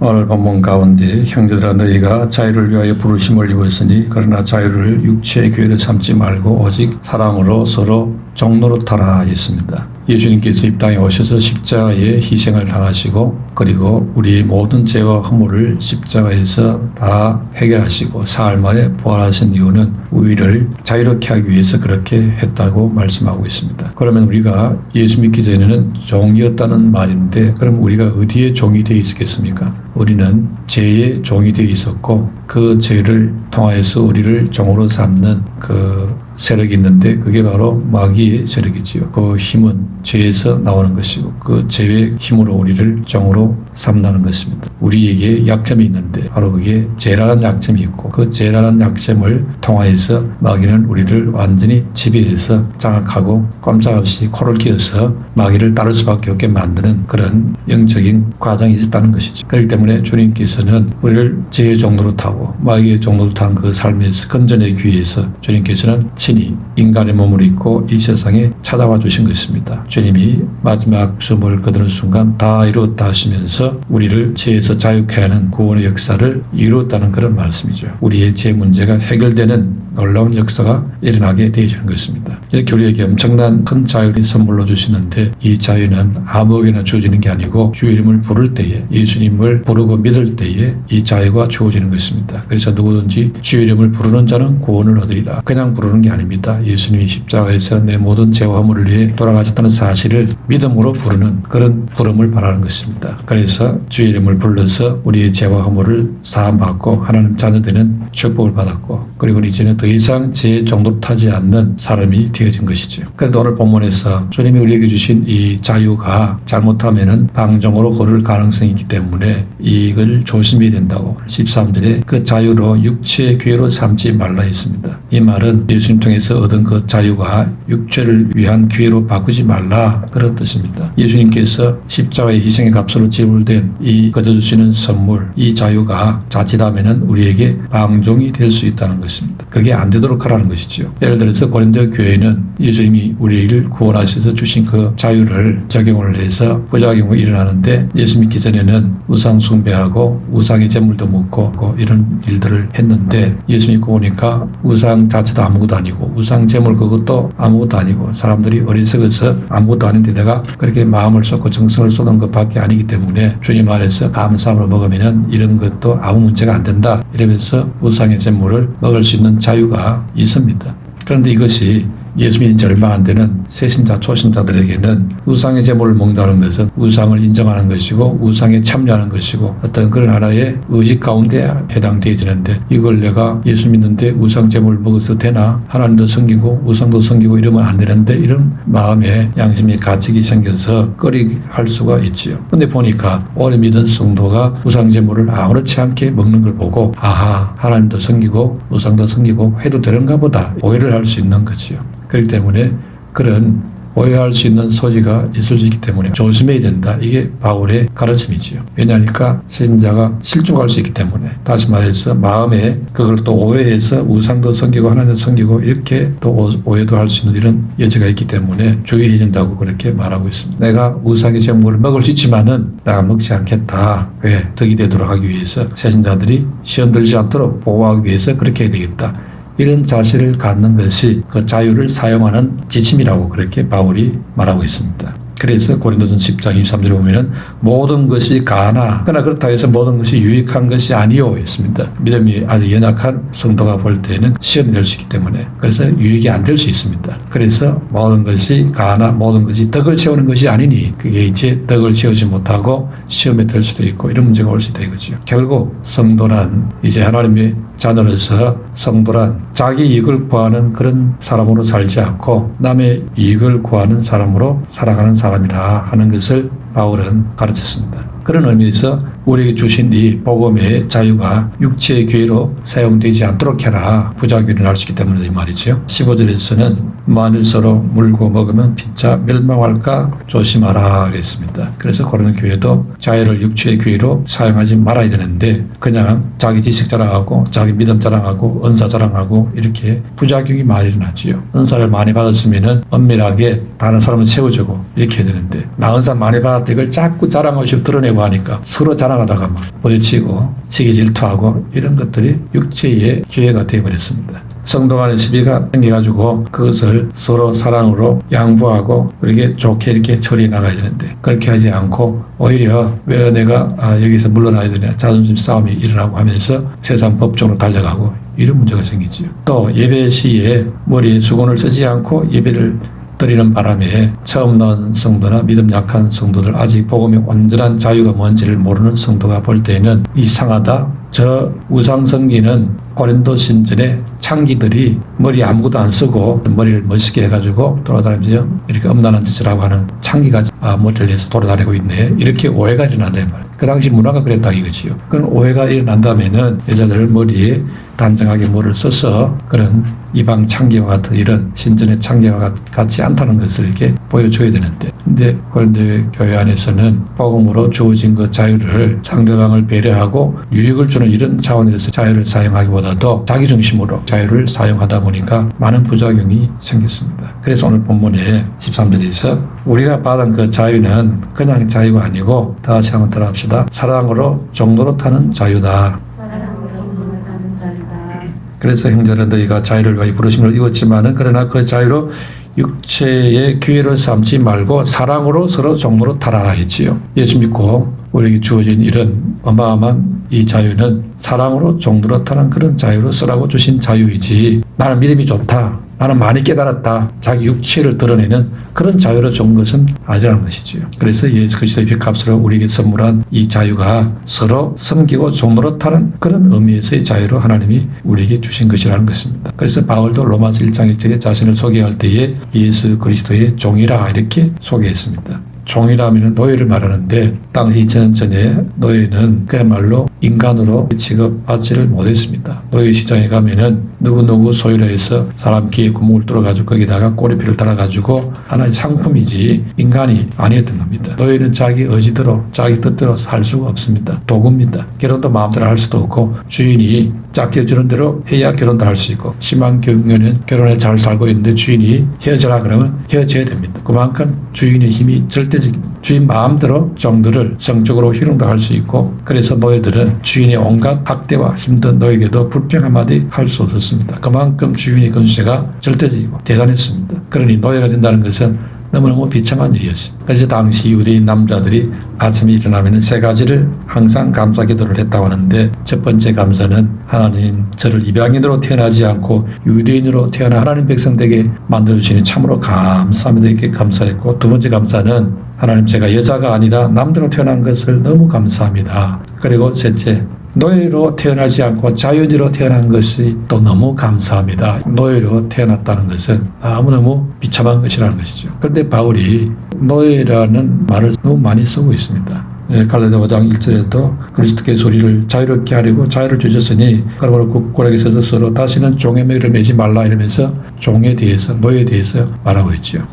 오늘 본문 가운데 형제들아 너희가 자유를 위하여 부르심을 입었으니 그러나 자유를 육체의 교회를 삼지 말고 오직 사랑으로 서로 종로로 타라 했습니다. 예수님께서 이 땅에 오셔서 십자가의 희생을 당하시고 그리고 우리의 모든 죄와 허물을 십자가에서 다 해결하시고 사흘 만에 부활하신 이유는 우리를 자유롭게 하기 위해서 그렇게 했다고 말씀하고 있습니다. 그러면 우리가 예수 믿기 전에는 종이었다는 말인데 그럼 우리가 어디에 종이 되어 있었겠습니까? 우리는 죄의 종이 되어 있었고 그 죄를 통하여서 우리를 종으로 삼는 그 세력이 있는데 그게 바로 마귀의 세력이지요. 그 힘은 죄에서 나오는 것이고 그 죄의 힘으로 우리를 종으로 삼는 것입니다. 우리에게 약점이 있는데 바로 그게 죄라는 약점이 있고 그 죄라는 약점을 통하여서 마귀는 우리를 완전히 지배해서 장악하고 꼼짝없이 코를 끼어서 마귀를 따를 수밖에 없게 만드는 그런 영적인 과정이 있었다는 것이죠. 그렇기 때문에 주님께서는 우리를 죄의 종로로 타고 마귀의 종로로 탄 그 삶에서 건져내기 위해서 주님께서는 친히 인간의 몸을 입고 이 세상에 찾아와 주신 것입니다. 주님이 마지막 숨을 거두는 순간 다 이루었다 하시면서 우리를 죄에서 자유케 하는 구원의 역사를 이루었다는 그런 말씀이죠. 우리의 죄 문제가 해결되는 놀라운 역사가 일어나게 되어지는 것입니다. 이렇게 우리에게 엄청난 큰 자유를 선물로 주시는데 이 자유는 아무에게나 주어지는 게 아니고 주 이름을 부를 때에 예수님을 부르고 믿을 때에 이 자유가 주어지는 것입니다. 그래서 누구든지 주 이름을 부르는 자는 구원을 얻으리라. 그냥 부르는 게 아닙니다. 예수님이 십자가에서 내 모든 죄와 허물을 위해 돌아가셨다는 사실을 믿음으로 부르는 그런 부름을 바라는 것입니다. 그래서 주 이름을 불러서 우리의 죄와 허물을 사함받고 하나님 자녀 되는 축복을 받았고 그리고 이제는 더 이상 죄의 종로 타지 않는 사람이 되어진 것이죠. 그런데 오늘 본문에서 주님이 우리에게 주신 이 자유가 잘못하면은 방종으로 걸을 가능성이 있기 때문에 이걸 조심해야 된다고 13절에 그 자유로 육체의 기회로 삼지 말라 했습니다. 이 말은 예수님 통해서 얻은 그 자유가 육체를 위한 기회로 바꾸지 말라 그런 뜻입니다. 예수님께서 십자가의 희생의 값으로 지불된 이 거저주시는 선물 이 자유가 자칫하면은 우리에게 방종이 될 수 있다는 것입니다. 그게 안 되도록 하라는 것이죠. 예를 들어서 고린도 교회는 예수님이 우리를 구원하셔서 주신 그 자유를 적용을 해서 부작용이 일어나는데 예수 믿기 전에는 우상 숭배하고 우상의 제물도 먹고 이런 일들을 했는데 예수 믿고 보니까 우상 자체도 아무것도 아니고 우상 제물 그것도 아무것도 아니고 사람들이 어리석어서 아무것도 아닌데 내가 그렇게 마음을 쏟고 정성을 쏟은 것밖에 아니기 때문에 주님 안에서 감사함으로 먹으면 이런 것도 아무 문제가 안 된다 이러면서 우상의 제물을 먹을 수 있는 자유가 있습니다. 그런데 이것이 예수 믿은 지 얼마 안 되는 새신자 초신자들에게는 우상의 제물을 먹는다는 것은 우상을 인정하는 것이고 우상에 참여하는 것이고 어떤 그런 하나의 의식 가운데 해당되어지는데 이걸 내가 예수 믿는데 우상 제물을 먹어서 되나 하나님도 섬기고 우상도 섬기고 이러면 안 되는데 이런 마음에 양심의 가책이 생겨서 꺼리게 할 수가 있지요. 근데 보니까 오래 믿은 성도가 우상 제물을 아무렇지 않게 먹는 걸 보고 아하 하나님도 섬기고 우상도 섬기고 해도 되는가 보다 오해를 할 수 있는 거지요. 그렇기 때문에 그런 오해할 수 있는 소지가 있을 수 있기 때문에 조심해야 된다. 이게 바울의 가르침이지요. 왜냐하니까 신자가 실족할 수 있기 때문에 다시 말해서 마음에 그걸 또 오해해서 우상도 섬기고 하나님도 섬기고 이렇게 또 오해도 할 수 있는 이런 여지가 있기 때문에 주의해야 된다고 그렇게 말하고 있습니다. 내가 우상의 제물을 먹을 수 있지만은 내가 먹지 않겠다. 왜? 덕이 되도록 하기 위해서 새신자들이 시험 들지 않도록 보호하기 위해서 그렇게 해야 되겠다. 이런 자세를 갖는 것이 그 자유를 사용하는 지침이라고 그렇게 바울이 말하고 있습니다. 그래서 고린도전 10장 23절에 보면은 모든 것이 가나 그러나 그렇다고 해서 모든 것이 유익한 것이 아니요 했습니다. 믿음이 아주 연약한 성도가 볼 때는 시험이 될 수 있기 때문에 그래서 유익이 안 될 수 있습니다. 그래서 모든 것이 가나 모든 것이 덕을 채우는 것이 아니니 그게 이제 덕을 채우지 못하고 시험에 들 수도 있고 이런 문제가 올 수 있다 이거죠. 결국 성도란 이제 하나님의 자녀로서 성도란 자기 이익을 구하는 그런 사람으로 살지 않고 남의 이익을 구하는 사람으로 살아가는 사람이라 하는 것을 바울은 가르쳤습니다. 그런 의미에서 우리에게 주신 이 복음의 자유가 육체의 기회로 사용되지 않도록 해라. 부작용이 일어날 수 있기 때문에 이 말이죠. 15절에서는 만일 서로 물고 먹으면 피차 멸망할까 조심하라 그랬습니다. 그래서 고린도 교회도 자유를 육체의 기회로 사용하지 말아야 되는데 그냥 자기 지식 자랑하고 자기 믿음 자랑하고 은사 자랑하고 이렇게 부작용이 많이 일어나지요. 은사를 많이 받았으면 엄밀하게 다른 사람을 세워주고 이렇게 해야 되는데 나 은사 많이 받았다 이걸 자꾸 자랑하고 싶어 드러내고 하니까 서로 자랑하고 나가다가 막 부딪히고 시기 질투하고 이런 것들이 육체의 기회가 되어버렸습니다. 성도 간의 시비가 생겨가지고 그것을 서로 사랑으로 양보하고 그렇게 좋게 이렇게 처리해 나가야 되는데 그렇게 하지 않고 오히려 왜 내가 여기서 물러나야 되냐 자존심 싸움이 일어나고 하면서 세상 법정으로 달려가고 이런 문제가 생기지요. 또 예배 시에 머리에 수건을 쓰지 않고 예배를 드리는 바람에 처음 나온 성도나 믿음 약한 성도들 아직 복음의 온전한 자유가 뭔지를 모르는 성도가 볼 때에는 이상하다. 저 우상 섬기는 고린도 신전의 창기들이 머리 아무것도 안 쓰고 머리를 멋있게 해가지고 돌아다니면서 이렇게 엄난한 짓을 하고 하는 창기가 머리를 해서 돌아다니고 있네. 이렇게 오해가 일어난다 말이에요. 그 당시 문화가 그랬다 이거지요. 그런 오해가 일어난다면은 여자들 머리에 단정하게 뭐를 써서 그런 이방 창기와 같은 이런 신전의 창기와 같지 않다는 것을 이렇게 보여줘야 되는데 근데 고린도 교회 안에서는 복음으로 주어진 그 자유를 상대방을 배려하고 유익을 주는 이런 차원에서 자유를 사용하기보다도 자기중심으로 자유를 사용하다 보니까 많은 부작용이 생겼습니다. 그래서 오늘 본문에 13절에서 우리가 받은 그 자유는 그냥 자유가 아니고 다시 한번 따라합시다. 사랑으로 종로로 타는 자유다. 그래서 형제는 너희가 자유를 위하여 부르심을 입었지만은 그러나 그 자유로 육체의 기회를 삼지 말고 사랑으로 서로 종로로 타라 했지요. 예수 믿고 우리에게 주어진 이런 어마어마한 이 자유는 사랑으로 종로로 타는 그런 자유로 쓰라고 주신 자유이지 나는 믿음이 좋다. 나는 많이 깨달았다. 자기 육체를 드러내는 그런 자유로 준 것은 아니라는 것이지요. 그래서 예수 그리스도의 피값으로 우리에게 선물한 이 자유가 서로 섬기고 종로로 타는 그런 의미에서의 자유로 하나님이 우리에게 주신 것이라는 것입니다. 그래서 바울도 로마서 1장 1절에 자신을 소개할 때에 예수 그리스도의 종이라 이렇게 소개했습니다. 종이라면 노예를 말하는데 당시 2000년 전에 노예는 그야말로 인간으로 취급받지를 못했습니다. 노예 시장에 가면은 누구누구 소유로 해서 사람 귀에 구멍을 뚫어가지고 거기다가 꼬리표를 달아가지고 하나의 상품이지 인간이 아니었던 겁니다. 노예는 자기 의지대로 자기 뜻대로 살 수가 없습니다. 도구입니다. 결혼도 마음대로 할 수도 없고 주인이 짝게 주는 대로 해야 결혼도 할 수 있고 심한 교육년은 결혼에 잘 살고 있는데 주인이 헤어져라 그러면 헤어져야 됩니다. 그만큼 주인의 힘이 절대적입니다. 주인 마음대로 종들을 성적으로 희롱도 할 수 있고 그래서 노예들은 주인의 온갖 학대와 힘든 노예에게도 불평 한마디 할 수 없었습니다. 그만큼 주인의 권세가 절대적이고 대단했습니다. 그러니 노예가 된다는 것은 너무너무 비참한 일이었습니다. 그래서 당시 유대인 남자들이 아침에 일어나면 세 가지를 항상 감사 기도를 했다고 하는데 첫 번째 감사는 하나님 저를 이방인으로 태어나지 않고 유대인으로 태어나 하나님 백성되게 만들어주시니 참으로 감사합니다 이렇게 감사했고 두 번째 감사는 하나님 제가 여자가 아니라 남자로 태어난 것을 너무 감사합니다. 그리고 셋째 노예로 태어나지 않고 자유인으로 태어난 것이 또 너무 감사합니다. 노예로 태어났다는 것은 너무너무 비참한 것이라는 것이죠. 그런데 바울이 노예라는 말을 너무 많이 쓰고 있습니다. 갈라디아 5장 1절에도 그리스도께서 우리를 자유롭게 하려고 자유를 주셨으니 그러므로 굳건하게 서서 서로 다시는 종의 매를 매지 말라 이러면서 종에 대해서 노예에 대해서 말하고 있죠.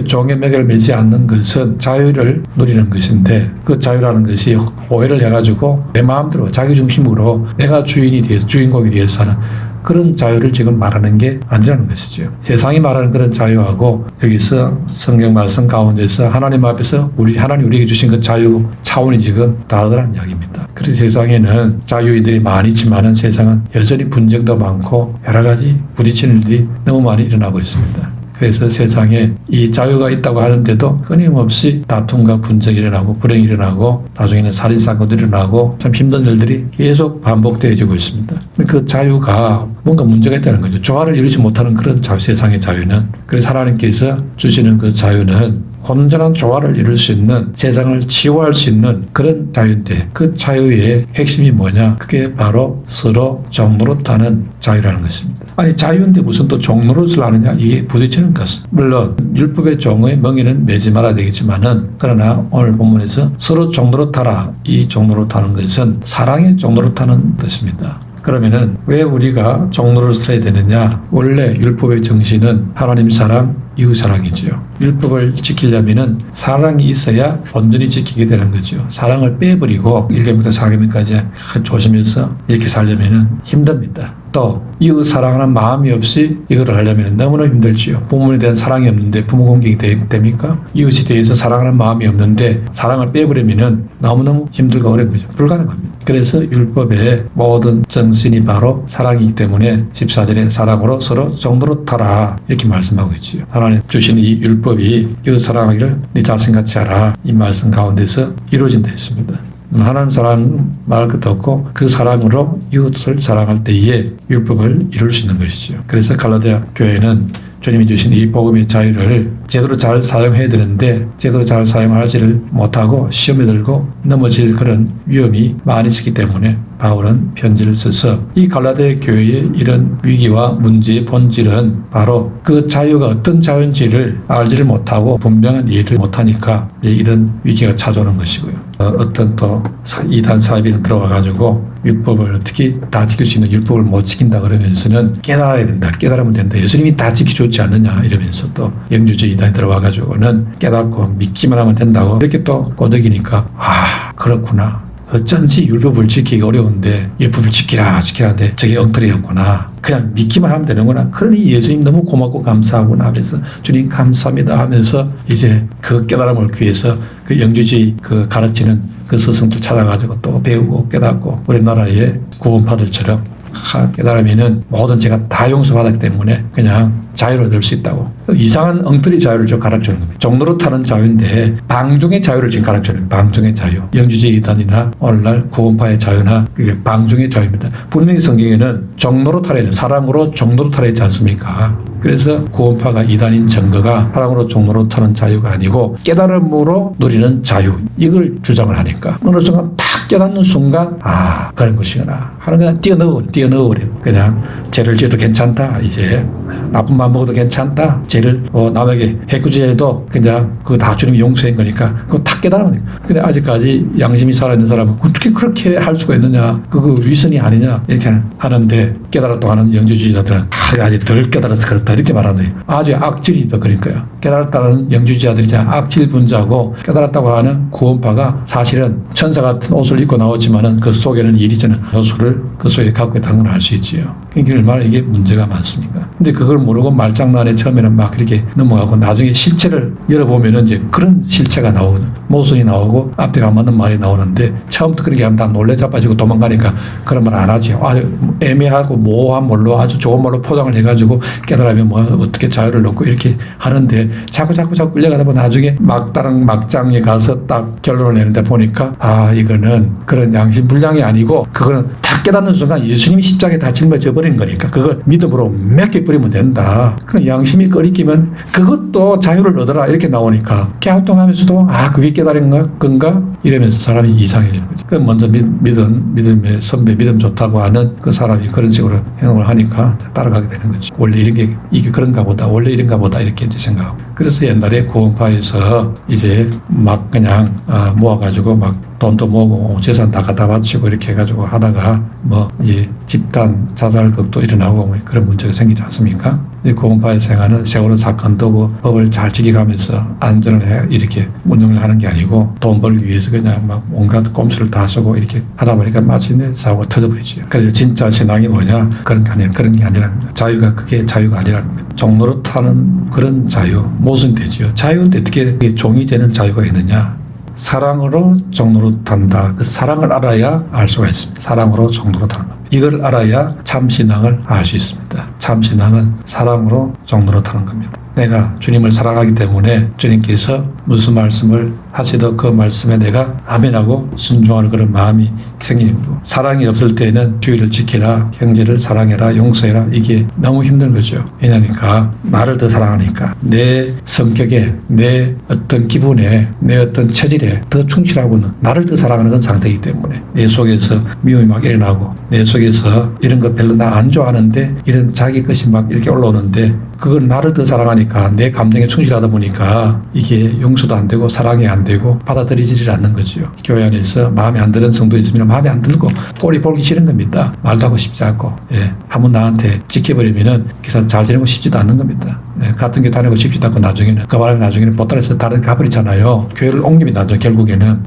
종의 매개를 매지 않는 것은 자유를 누리는 것인데 그 자유라는 것이 오해를 해가지고 내 마음대로 자기 중심으로 내가 주인이 돼서 주인공이 돼서 하는 그런 자유를 지금 말하는 게 아니라는 것이죠. 세상이 말하는 그런 자유하고 여기서 성경 말씀 가운데서 하나님 앞에서 하나님 우리에게 주신 그 자유 차원이 지금 다르다는 이야기입니다. 그래서 세상에는 자유인들이 많이 있지만은 세상은 여전히 분쟁도 많고 여러 가지 부딪히는 일들이 너무 많이 일어나고 있습니다. 그래서 세상에 이 자유가 있다고 하는데도 끊임없이 다툼과 분쟁이 일어나고 불행이 일어나고 나중에는 살인사고도 일어나고 참 힘든 일들이 계속 반복되어지고 있습니다. 그 자유가 뭔가 문제가 있다는 거죠. 조화를 이루지 못하는 그런 세상의 자유는 그래서 하나님께서 주시는 그 자유는 온전한 조화를 이룰 수 있는 세상을 치유할 수 있는 그런 자유인데 그 자유의 핵심이 뭐냐? 그게 바로 서로 종노릇하는 자유라는 것입니다. 아니 자유인데 무슨 또 종노릇을 하느냐? 이게 부딪히는 것은 물론 율법의 종의 멍에는 매지 말아야 되겠지만은 그러나 오늘 본문에서 서로 종노릇하라 이 종노릇하는 것은 사랑의 종노릇하는 뜻입니다. 그러면은 왜 우리가 종노릇을 해야 되느냐? 원래 율법의 정신은 하나님 사랑, 이웃 사랑이죠. 율법을 지키려면은 사랑이 있어야 온전히 지키게 되는 거죠. 사랑을 빼버리고 1계명부터 4계명까지 조심해서 이렇게 살려면은 힘듭니다. 또 이웃 사랑하는 마음이 없이 이거를 하려면 너무나 힘들지요. 부모에 대한 사랑이 없는데 부모 공경이 됩니까? 이웃에 대해서 사랑하는 마음이 없는데 사랑을 빼버리면 너무너무 힘들고 어려운 거죠. 불가능합니다. 그래서 율법의 모든 정신이 바로 사랑이기 때문에 14절에 사랑으로 서로 정노릇하라 이렇게 말씀하고 있지요. 하나님 주신 이 율법이 이웃 사랑하기를 네 자신같이 하라 이 말씀 가운데서 이루어진다 했습니다. 하나님 사랑 말할 것도 없고 그 사랑으로 이웃을 사랑할 때에 율법을 이룰 수 있는 것이죠. 그래서 갈라디아 교회는 주님이 주신 이 복음의 자유를 제대로 잘 사용해야 되는데 제대로 잘 사용하지를 못하고 시험에 들고 넘어질 그런 위험이 많이 있기 때문에 바울은 편지를 써서 이 갈라디아 교회의 이런 위기와 문제의 본질은 바로 그 자유가 어떤 자유인지를 알지를 못하고 분명한 이해를 못하니까 이런 위기가 찾아오는 것이고요. 어떤 또 이단 사이비는 들어와가지고 율법을 어떻게 다 지킬 수 있는 율법을 못 지킨다 그러면서는 깨달아야 된다. 깨달으면 된다. 예수님이 다 지켜줬지 않느냐 이러면서 또 영주주의 이단이 들어와가지고는 깨닫고 믿기만 하면 된다고 이렇게 또 꼬드기니까 그렇구나. 어쩐지 율법을 지키기 어려운데 율법을 지키라는데 저게 엉터리였구나. 그냥 믿기만 하면 되는구나. 그러니 예수님 너무 고맙고 감사하구나 하면서 주님 감사합니다 하면서 이제 그 깨달음을 위해서 그 영주주의 그 가르치는 그 스승들 찾아가지고 또 배우고 깨닫고 우리나라의 구원파들처럼 깨달으면은 모든 죄가 다 용서받았기 때문에 그냥 자유를 얻을 수 있다고. 이상한 엉터리 자유를 좀 가르쳐주는 겁니다. 종로로 타는 자유인데 방종의 자유를 지금 가르쳐주는 방종의 자유. 영주주의 이단이나 오늘날 구원파의 자유나 그게 방종의 자유입니다. 분명히 성경에는 종로로 타야 돼. 사랑으로 종로로 타야 있지 않습니까? 그래서 구원파가 이단인 증거가 사랑으로 종로로 타는 자유가 아니고 깨달음으로 누리는 자유. 이걸 주장을 하니까 어느 순간 탁 깨닫는 순간 그런 것이구나 하는 그냥 뛰어넣어버려. 그냥 죄를 지어도 괜찮다. 이제 나쁜 맘 먹어도 괜찮다. 죄를 남에게 해코지해도 그냥 그거 다 주님이 용서한 거니까 그거 탁 깨달으면 돼. 근데 아직까지 양심이 살아있는 사람은 어떻게 그렇게 할 수가 있느냐. 그거 위선이 아니냐 이렇게 하는데 깨달았다고 하는 영주주의자들은 아직 덜 깨달아서 그렇다 이렇게 말하는 아주 악질이 더 그러니까요. 깨달았다는 영주주의자들이 악질 분자고 깨달았다고 하는 구원파가 사실은 천사 같은 옷을 입고 나오지만은 그 속에는 이리저리 요소를 그 속에 갖고 있다는 걸 알 수 있지요. 그러니까 얼마나 이게 문제가 많습니까? 근데 그걸 모르고 말장난에 처음에는 막 그렇게 넘어가고 나중에 실체를 열어보면은 이제 그런 실체가 나오거든. 모순이 나오고 앞뒤가 안 맞는 말이 나오는데 처음부터 그렇게 하면 다 놀래 자빠지고 도망가니까 그런 말 안 하죠. 아주 애매하고 모호한 말로 아주 좋은 말로 포장을 해가지고 깨달으면 뭐 어떻게 자유를 넣고 이렇게 하는데 자꾸 끌려가다 보면 나중에 막장에 가서 딱 결론을 내는데 보니까 이거는 그런 양심불량이 아니고 그거는 딱 깨닫는 순간 예수님이 십자가에 다 짊어져 버린 거니까 그걸 믿음으로 맡겨버리면 된다. 그럼 양심이 꺼리끼면 그것도 자유를 얻어라 이렇게 나오니까 갸우뚱하면서도 그게 깨달은 건가? 이러면서 사람이 이상해지는 거지. 그럼 먼저 믿음의 선배 믿음 좋다고 하는 그 사람이 그런 식으로 행동을 하니까 따라가게 되는 거지. 원래 이게 그런가 보다. 원래 이런가 보다 이렇게 이제 생각하고. 그래서 옛날에 구원파에서 이제 막 그냥 모아가지고 막 돈도 모으고 재산 다 갖다 바치고 이렇게 해가지고 하다가 뭐 이제 집단 자살극도 일어나고 뭐 그런 문제가 생기지 않습니까? 이 구원파의 생활은 세월호 사건도 그 법을 잘 지켜가면서 안전을 이렇게 운영을 하는 게 아니고 돈 벌기 위해서 그냥 막 온갖 꼼수를 다 쓰고 이렇게 하다 보니까 마침내 사고가 터져버리죠. 그래서 진짜 신앙이 뭐냐? 그런 게 아니라는 거예요. 자유가 그게 자유가 아니라는 거예요. 종로로 타는 그런 자유, 무슨 되죠? 자유는 어떻게 종이 되는 자유가 있느냐? 사랑으로 종로로 탄다. 그 사랑을 알아야 알 수가 있습니다. 사랑으로 종로로 타는 겁니다. 이걸 알아야 참신앙을 알 수 있습니다. 참신앙은 사랑으로 종로로 타는 겁니다. 내가 주님을 사랑하기 때문에 주님께서 무슨 말씀을 하시도 그 말씀에 내가 아멘하고 순종하는 그런 마음이 생기는 거고, 사랑이 없을 때는 주의를 지키라, 형제를 사랑해라, 용서해라, 이게 너무 힘든 거죠. 왜냐니까 나를 더 사랑하니까 내 성격에, 내 어떤 기분에, 내 어떤 체질에 더 충실하고는 나를 더 사랑하는 건 상태이기 때문에 내 속에서 미움이 막 일어나고 내 속에서 이런 거 별로 나 안 좋아하는데 이런 자기 것이 막 이렇게 올라오는데 그건 나를 더 사랑하니까 내 감정에 충실하다 보니까 이게 용서도 안 되고 사랑이 안 되고 받아들이지를 않는 거죠. 교회 안에서 마음에 안 드는 성도 있으면 마음에 안 들고 꼴이 보기 싫은 겁니다. 말도 하고 싶지 않고 한번 나한테 지켜버리면은 그 사람 잘 지내고 싶지도 않는 겁니다. 같은 교회 다니고 싶지도 않고 나중에는 그 바람에 나중에는 보따리에서 다른 가버리잖아요. 교회를 옮기면 나죠. 결국에는.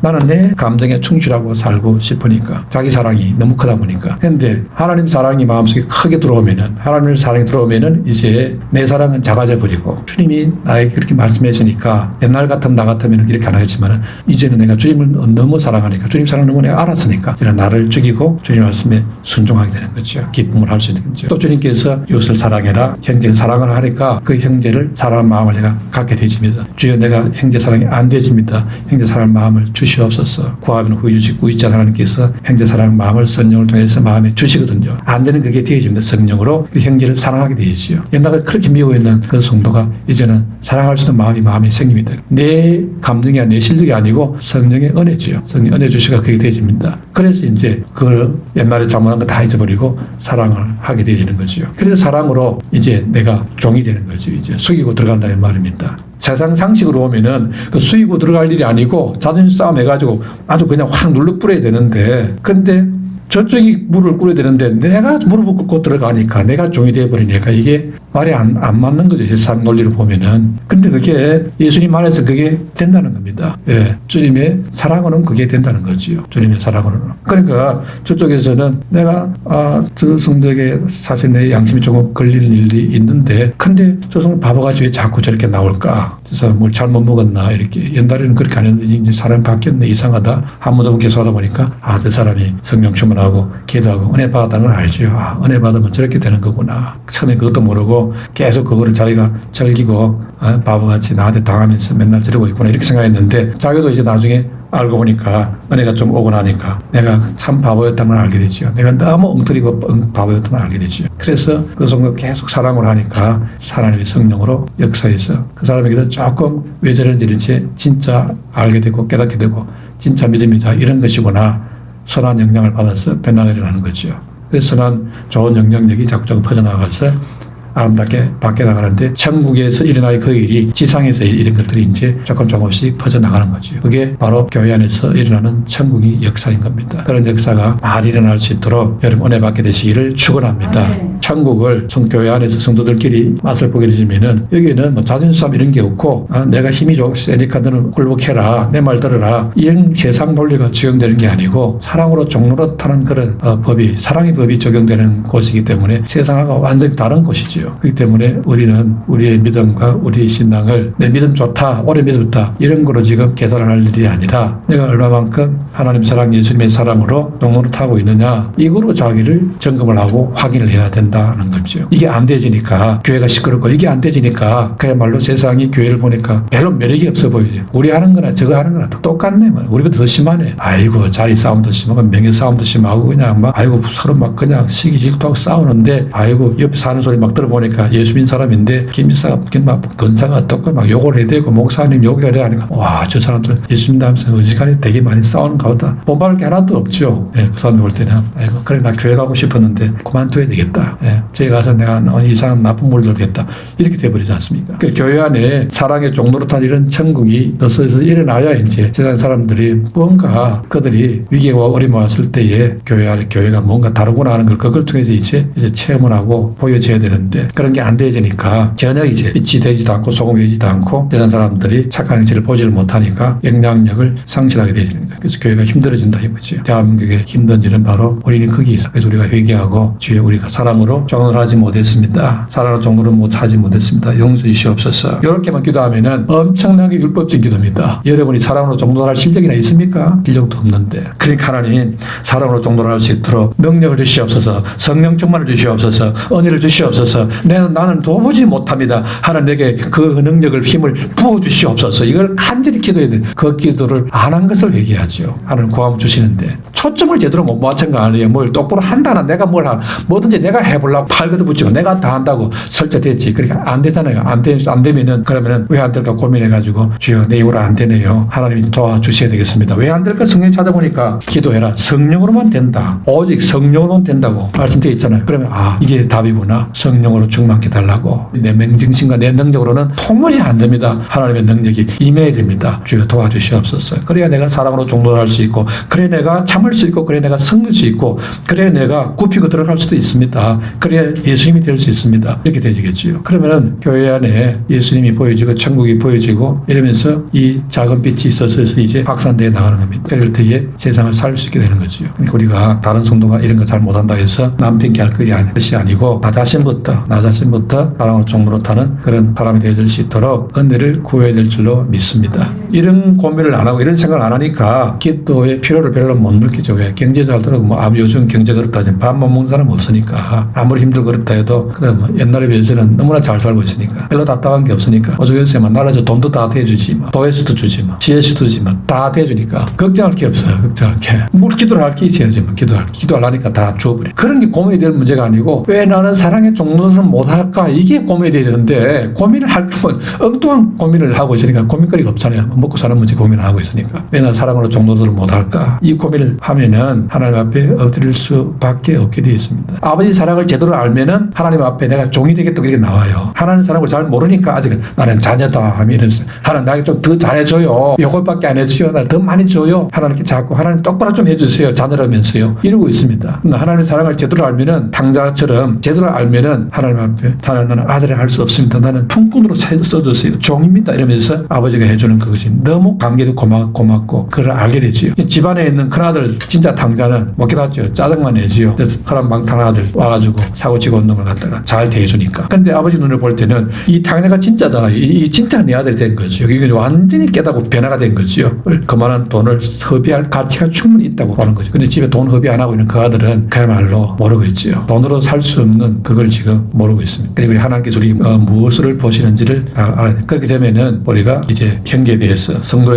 나는 내 감정에 충실하고 살고 싶으니까. 자기 사랑이 너무 크다 보니까. 근데 하나님 사랑이 마음속에 크게 들어오면은 하나님의 사랑이 들어오면은 이제 내 사랑은 작아져 버리고 주님이 나에게 그렇게 말씀하시니까 옛날 같으면 나 같으면 이렇게 안 하겠지만은 이제는 내가 주님을 너무 사랑하니까 주님 사랑 너무 내가 알았으니까 이제는 나를 죽이고 주님 말씀에 순종하게 되는 거죠. 기쁨을 할 수 있는 거죠. 또 주님께서 이웃을 사랑해라 형제를 사랑하라 하니까 그 형제를 사랑하는 마음을 내가 갖게 되집니다. 주여 내가 형제 사랑이 안 되집니다. 형제 사랑하는 마음을 주시옵소서. 구하면 후히 주시고 구있자 하나님께서 형제 사랑하는 마음을 성령을 통해서 마음에 주시거든요. 안 되는 그게 되어집니다. 성령으로 그 형제를 사랑하게 되지요. 옛날에 그렇게 미워 있는 그 성도가 이제는 사랑할 수 있는 마음이 생깁니다. 내 감정이 내 실력이 아니고 성령의 은혜지요. 성령 은혜 주시가 그게 되어집니다. 그래서 이제 그 옛날에 잘못한 거 다 잊어버리고 사랑을 하게 되는 거죠. 그래서 사랑으로 이제 내가 종이 되는 거죠. 이제 숙이고 들어간다는 말입니다. 세상 상식으로 보면은 그 숙이고 들어갈 일이 아니고 자존심 싸움 해가지고 아주 그냥 확 눌러 뿌려야 되는데 근데 저쪽이 물을 끓여야 되는데 내가 무릎을 꿇고 들어가니까 내가 종이 되어버리니까 이게 말이 안 맞는 거죠. 세상 논리로 보면은. 근데 그게 예수님 안에서 그게 된다는 겁니다. 주님의 사랑으로는 그게 된다는 거지요. 주님의 사랑으로는. 그러니까 저쪽에서는 내가 저 성도에게 사실 내 양심이 조금 걸리는 일이 있는데 근데 저 성도 바보같이 왜 자꾸 저렇게 나올까? 저 사람 뭘 잘못 먹었나? 이렇게. 옛날에는 그렇게 안 했는데 이제 사람이 바뀌었네. 이상하다. 한 번도 계속 하다 보니까 저 사람이 성령 충만하고 기도하고 은혜 받았다는 걸 알죠. 은혜 받으면 저렇게 되는 거구나. 처음에 그것도 모르고 계속 그거를 자기가 즐기고 바보같이 나한테 당하면서 맨날 저러고 있구나 이렇게 생각했는데 자기도 이제 나중에 알고 보니까 은혜가 좀 오고 나니까 내가 참 바보였다는 걸 알게 되죠. 내가 너무 엉터리고 바보였다는 걸 알게 되죠. 그래서 그 성도 계속 사랑을 하니까 하나님의 성령으로 역사해서 그 사람에게도 조금 왜 저런지 진짜 알게 되고 깨닫게 되고 진짜 믿음이다 이런 것이구나 선한 영향을 받아서 변화하려는 거죠. 그래서 선한 좋은 영향력이 자꾸자꾸 퍼져나가서 아름답게 밖에 나가는데 천국에서 일어나는 그 일이 지상에서 이런 것들이 이제 조금씩 퍼져나가는 거죠. 그게 바로 교회 안에서 일어나는 천국의 역사인 겁니다. 그런 역사가 많이 일어날 수 있도록 여러분 은혜 받게 되시기를 축원합니다. 천국을 교회 안에서 성도들끼리 맛을 보게 되시면은 여기는 뭐 자존심 싸움 이런 게 없고 내가 힘이 세니까 너는 굴복해라 내 말 들어라 이런 세상 논리가 적용되는 게 아니고 사랑으로 종로로 타는 그런 법이 사랑의 법이 적용되는 곳이기 때문에 세상하고 완전히 다른 곳이죠. 그렇기 때문에 우리는 우리의 믿음과 우리의 신앙을 내 믿음 좋다, 오래 믿었다 이런 거로 지금 계산할 일이 아니라 내가 얼마만큼 하나님 사랑, 예수님의 사랑으로 종로를 타고 있느냐 이거로 자기를 점검을 하고 확인을 해야 된다는 거죠. 이게 안 되지니까 교회가 시끄럽고 이게 안 되지니까 그야말로 세상이 교회를 보니까 별로 매력이 없어 보이죠. 우리 하는 거나 저거 하는 거나 똑같네. 우리보다 더 심하네. 아이고 자리 싸움도 심하고 명예 싸움도 심하고 그냥 막 아이고 서로 막 그냥 시기 질투하고 싸우는데 아이고 옆에 사는 소리 막 들어보니까 예수 믿는 사람인데 김지사가 막 건사가 어떻고 막 욕을 해야 되고 목사님 욕을 해야 하니까 와 저 사람들 예수 믿다면서 의지간에 되게 많이 싸우는가 보다. 본받을 게 하나도 없죠. 그 사람 볼 때는 아이고 그래 나 교회 가고 싶었는데 그만둬야 되겠다. 저기 가서 내가 이상한 나쁜 물 들겠다. 이렇게 돼버리지 않습니까? 교회 안에 사랑의 종로로 탄 이런 천국이 너서에서 일어나야 이제 세상 사람들이 뭔가 그들이 위기와 어려움이 왔을 때에 교회 안에 교회가 뭔가 다르구나 하는 걸 그걸 통해서 이제 체험을 하고 보여줘야 되는데 그런 게 안 되지니까 전혀 이제 빛이 되지도 않고 소금이 되지도 않고 세상 사람들이 착한 행실을 보지를 못하니까 영향력을 상실하게 되십니다. 그래서 교회가 힘들어진다 이거죠. 대한민국의 힘든 일은 바로 우리는 거기에 있어. 그래서 우리가 회개하고 주여 우리가 사랑으로 종로를 하지 못했습니다. 사랑으로 종로를 못하지 못했습니다. 용서해 주시옵소서. 이렇게만 기도하면은 엄청나게 율법적인 기도입니다. 여러분이 사랑으로 종로를 할 실력이나 있습니까? 실력도 없는데. 그러니까 하나님 사랑으로 종로를 할 수 있도록 능력을 주시옵소서. 성령 충만을 주시옵소서. 은혜를 주시옵소서. 나는 도무지 못합니다. 하나님에게 그 능력을 힘을 부어주시옵소서. 이걸 간절히 기도해야 돼. 그 기도를 안 한 것을 얘기하죠. 하나님 구하면 주시는데 초점을 제대로 못 맞춘 거 아니에요. 뭘 똑바로 한다나 내가 뭐든지 내가 해보려고 팔거도 붙이고 내가 다 한다고 설정됐지. 그러니까 안 되잖아요. 안 되면은 그러면은 왜 안 될까 고민해가지고 주여 내 입으로 안 되네요. 하나님이 도와주셔야 되겠습니다. 왜 안 될까 성령 찾아보니까 기도해라. 성령으로만 된다. 오직 성령으로만 된다고 말씀되어 있잖아요. 그러면 이게 답이구나. 성령으로 충만케 달라고. 내 맹정신과 내 능력으로는 도무지 안 됩니다. 하나님의 능력이 임해야 됩니다. 주여 도와주시옵소서. 그래야 내가 사랑으로 종로를 할 수 있고 그래 내가 참을 수 있고 그래 내가 섬길 수 있고 그래 내가 굽히고 들어갈 수도 있습니다. 그래야 예수님이 될 수 있습니다. 이렇게 되지겠지요. 그러면은 교회 안에 예수님이 보여지고 천국이 보여지고 이러면서 이 작은 빛이 있어서 이제 확산되어 나가는 겁니다. 그럴 때에 세상을 살 수 있게 되는 거죠. 그러니까 우리가 다른 성도가 이런 거 잘 못한다 해서 남 핑계할 것이 아니고 나 자신부터 사랑을 종로로 타는 그런 사람이 되어질 수 있도록 은혜를 구해야 될 줄로 믿습니다. 이런 고민을 안 하고 이런 생각을 안 하니까 기도의 필요를 별로 못 느끼죠. 왜? 경제 잘 들어도 요즘 경제 그렇다 하지만 밥 못 먹는 사람 없으니까 아무리 힘들고 그렇다 해도 옛날에 비해서는 너무나 잘 살고 있으니까 별로 답답한 게 없으니까 어저께만 나라에서 돈도 다 대주지 도에서도 주지 지혜수도 주지 다 대주니까 걱정할 게 없어요. 걱정할 게 기도를 할 게 있어야지 기도하려니까 다 줘버려. 그런 게 고민이 될 문제가 아니고 왜 나는 사랑의 종로를 못할까 이게 고민이 되는데 고민을 할 거면 엉뚱한 고민을 하고 있으니까 고민거리가 없잖아요. 먹고 사는 문제 고민을 하고 있으니까 왜 난 사랑으로 종로를 못할까 이 고민을 하면은 하나님 앞에 엎드릴 수밖에 없게 되어 있습니다. 아버지 사랑을 제대로 알면은 하나님 앞에 내가 종이 되겠다 이렇게 나와요. 하나님 사랑을 잘 모르니까 아직은 나는 자녀다 하면서 하나님 나에게 좀 더 잘해줘요. 요걸밖에 안 해줘요. 날 더 많이 줘요. 하나님께 자꾸 하나님 똑바로 좀 해주세요. 자녀라면서요. 이러고 있습니다. 하나님 사랑을 제대로 알면은 당자처럼 제대로 알면은 하나님 앞에 나는 아들이 할 수 없습니다. 나는 품꾼으로 써줬어요. 종입니다. 이러면서 아버지가 해주는 그것이 너무 감개도 고맙고 그걸 알게 되지요. 집안에 있는 큰아들 진짜 당자는 못 깨닫죠. 짜증만 내지요. 사람 망탕한 아들 와가지고 사고치고 온 놈을 갖다가 잘 대해주니까. 근데 아버지 눈을 볼 때는 이 당자가 진짜다. 이 진짜 내 아들이 된 거죠. 이게 완전히 깨닫고 변화가 된 거지요. 그만한 돈을 허비할 가치가 충분히 있다고 보는 거죠. 근데 집에 돈 허비 안 하고 있는 그 아들은 그야말로 모르고 있지요. 돈으로 살 수 없는 그걸 지금 모르고 있습니다. 그리고 하나님께서 우리 무엇을 보시는지를 알아야 돼. 그렇게 되면은 우리가 이제 형제에 대해서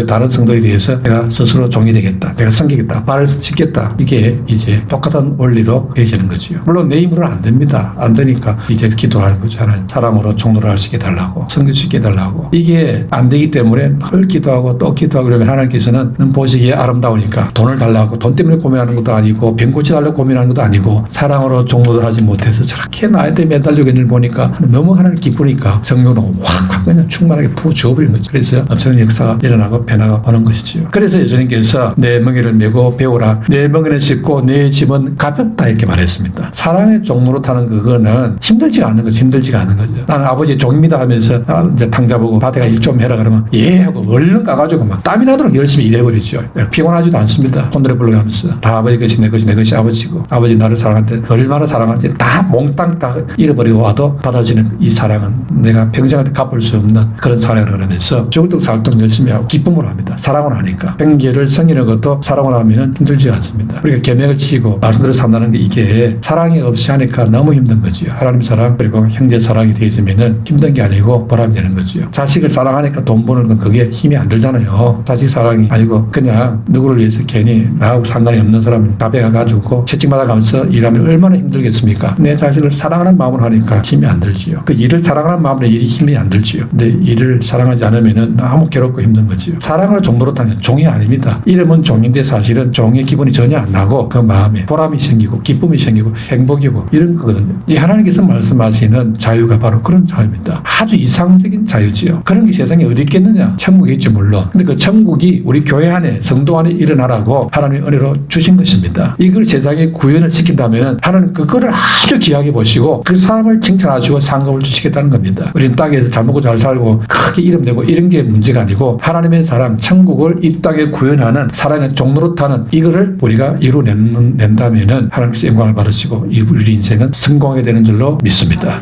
다른 성도에 대해서 내가 스스로 종이 되겠다. 내가 섬기겠다. 말을 지켰다. 이게 이제 똑같은 원리로 되어지는 거지요. 물론 내 힘으로는 안 됩니다. 안 되니까 이제 기도하는 거죠. 하나님 사랑으로 종로를 할 수 있게 달라고 섬길 수 있게 달라고. 이게 안 되기 때문에 헐 기도하고 또 기도하고 그러면 하나님께서는 보시기에 아름다우니까 돈을 달라고 돈 때문에 고민하는 것도 아니고 병 고치달라고 고민하는 것도 아니고 사랑으로 종로를 하지 못해서 저렇게 나한테 매달리고 있는 걸 보니까 너무 하나님 기쁘니까 성령으로 확 그냥 충만하게 부어버린 거죠. 그래서 엄청난 역사가 일어나고 변화가 오는 것이죠. 그래서 예수님께서 내 멍에를 메고 배우라. 내 멍에는 쉽고 내 짐은 가볍다 이렇게 말했습니다. 사랑의 종로로 타는 그거는 힘들지가 않은 거죠. 나는 아버지의 종입니다 하면서 이제 당자 보고 밭에가 일 좀 해라 그러면 예 하고 얼른 가가지고 막 땀이 나도록 열심히 일해버리죠. 피곤하지도 않습니다. 콧노래 부르면서 다 아버지 것이 내 것이 아버지고 아버지 나를 사랑할 때 얼마나 사랑하는지 다 몽땅 다 잃어버리고 와도 받아주는 이 사랑은 내가 평생을 갚을 수 없는 그런 사랑을 하면서 죽을 듯 살도록 열심히 하고 기쁨으로 합니다. 사랑을 하니까 평계를 섬기는 것도 사랑을 하면 힘들지 않습니다. 우리가 계명을 지키고 말씀대로 산다는 게 이게 사랑이 없이 하니까 너무 힘든 거지요. 하나님 사랑 그리고 형제 사랑이 되어지면은 힘든 게 아니고 보람이 되는 거지요. 자식을 사랑하니까 돈 버는 건 그게 힘이 안 들잖아요. 자식 사랑이 아니고 그냥 누구를 위해서 괜히 나하고 상관이 없는 사람을 답에 가가지고 채찍 맞아가면서 일하면 얼마나 힘들겠습니까? 내 자식을 사랑하는 마음으로 하니까 힘이 안 들지요. 그 일을 사랑하는 마음으로 일이 힘이 안 들지요. 근데 일을 사랑하지 않으면은 너무 괴롭고 힘든 거지요. 사랑을 종로로 타는 종이 아닙니다. 이름은 종인데 사실은 종의 기분이 전혀 안 나고 그 마음에 보람이 생기고 기쁨이 생기고 행복이고 이런 거거든요. 이 하나님께서 말씀하시는 자유가 바로 그런 자유입니다. 아주 이상적인 자유지요. 그런 게 세상에 어디 있겠느냐? 천국에 있지 물론. 근데 그 천국이 우리 교회 안에 성도 안에 일어나라고 하나님의 은혜로 주신 것입니다. 이걸 세상에 구현을 시킨다면 하나님 그거를 아주 귀하게 보시고 그 사람을 칭찬하시고 상급을 주시겠다는 겁니다. 우리는 땅에서 잘 먹고 잘 살고 크게 이름 내고 이런 게 문제가 아니고 하나님의 사랑 천국을 이 땅에 구현하는 사랑의 종로로 타는 이거를 우리가 이루어낸다면은 하나님께서 영광을 받으시고 우리 인생은 성공하게 되는 줄로 믿습니다.